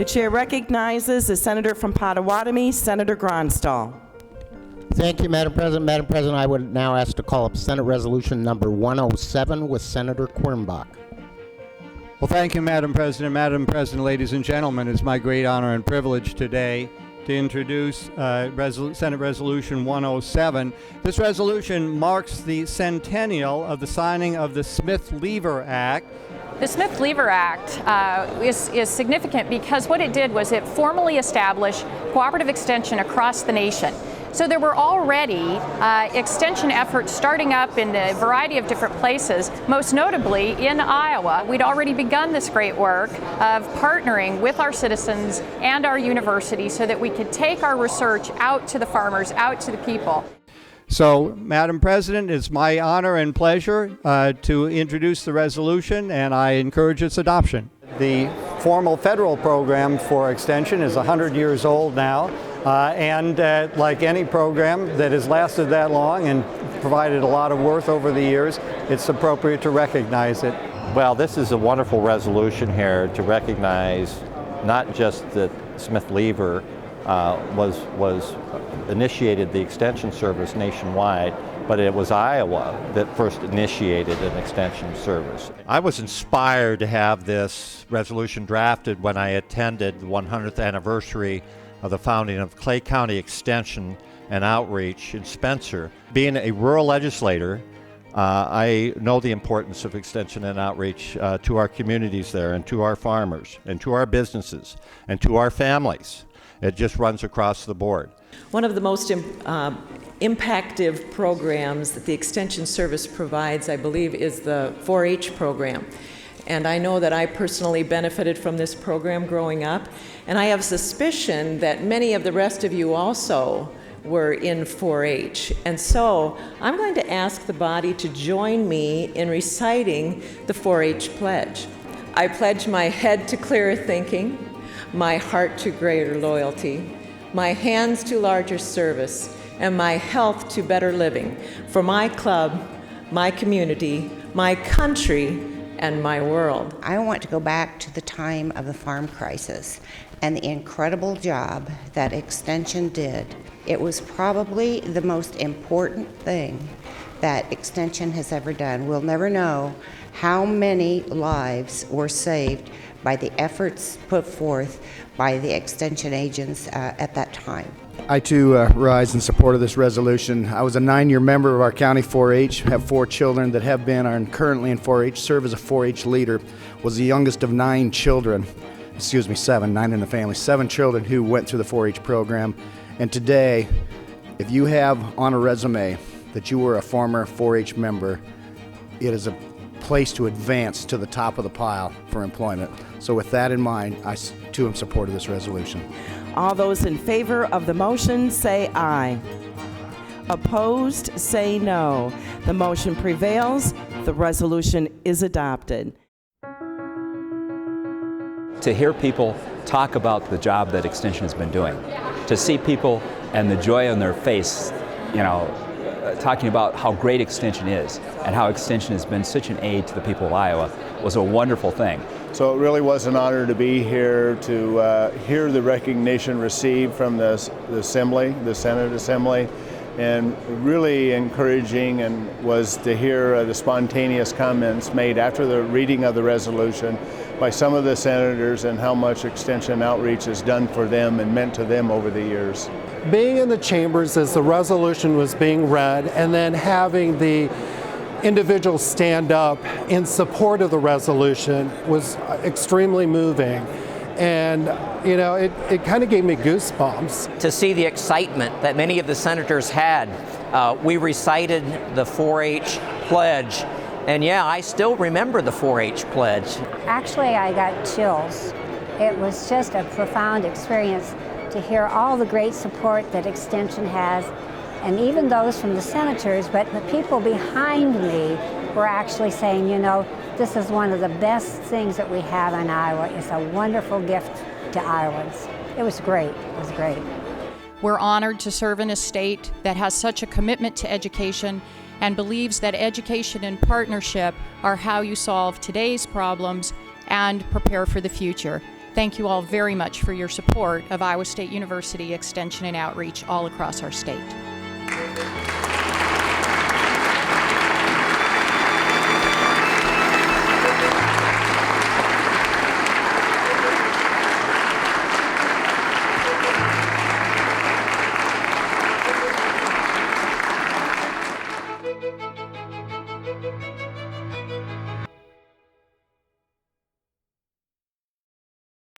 The chair recognizes the senator from Potawatomi, Senator Gronstal. Thank you, Madam President. Madam President, I would now ask to call up Senate Resolution number 107 with Senator Quirmbach. Well, thank you, Madam President. Madam President, ladies and gentlemen, it's my great honor and privilege today to introduce Senate Resolution 107. This resolution marks the centennial of the signing of the Smith-Lever Act. The Smith-Lever Act is significant because what it did was it formally established cooperative extension across the nation. So there were already extension efforts starting up in a variety of different places, most notably in Iowa. We'd already begun this great work of partnering with our citizens and our university so that we could take our research out to the farmers, out to the people. So, Madam President, it's my honor and pleasure to introduce the resolution, and I encourage its adoption. The formal federal program for extension is 100 years old now, and like any program that has lasted that long and provided a lot of worth over the years, it's appropriate to recognize it. Well, this is a wonderful resolution here to recognize not just that Smith-Lever was initiated the extension service nationwide, but it was Iowa that first initiated an extension service. I was inspired to have this resolution drafted when I attended the 100th anniversary of the founding of Clay County Extension and Outreach in Spencer. Being a rural legislator, I know the importance of extension and outreach to our communities there and to our farmers and to our businesses and to our families. It just runs across the board. One of the most impactive programs that the Extension Service provides, I believe, is the 4-H program. And I know that I personally benefited from this program growing up, and I have a suspicion that many of the rest of you also were in 4-H. And so I'm going to ask the body to join me in reciting the 4-H pledge. I pledge my head to clearer thinking, my heart to greater loyalty, my hands to larger service, and my health to better living for my club, my community, my country, and my world. I want to go back to the time of the farm crisis and the incredible job that Extension did. It was probably the most important thing that Extension has ever done. We'll never know how many lives were saved by the efforts put forth by the Extension agents at that time. I too rise in support of this resolution. I was a 9-year member of our county 4-H, have 4 children that have been, are currently in 4-H, serve as a 4-H leader, was the youngest of 9 children, 7, 9 in the family, 7 children who went through the 4-H program. And today, if you have on a resume that you were a former 4-H member, it is a place to advance to the top of the pile for employment. So with that in mind, I too am supportive of this resolution. All those in favor of the motion say aye. Opposed, say no. The motion prevails. The resolution is adopted. To hear people talk about the job that Extension has been doing, to see people and the joy on their face, talking about how great Extension is and how Extension has been such an aid to the people of Iowa was a wonderful thing. So it really was an honor to be here to hear the recognition received from the Assembly, the Senate Assembly, and really encouraging and was to hear the spontaneous comments made after the reading of the resolution by some of the senators and how much Extension Outreach has done for them and meant to them over the years. Being in the chambers as the resolution was being read and then having the individuals stand up in support of the resolution was extremely moving. And, it kind of gave me goosebumps. To see the excitement that many of the senators had. We recited the 4-H pledge. And yeah, I still remember the 4-H pledge. Actually, I got chills. It was just a profound experience to hear all the great support that Extension has, and even those from the senators, but the people behind me were actually saying, this is one of the best things that we have in Iowa. It's a wonderful gift to Iowans. It was great. It was great. We're honored to serve in a state that has such a commitment to education and believes that education and partnership are how you solve today's problems and prepare for the future. Thank you all very much for your support of Iowa State University Extension and Outreach all across our state.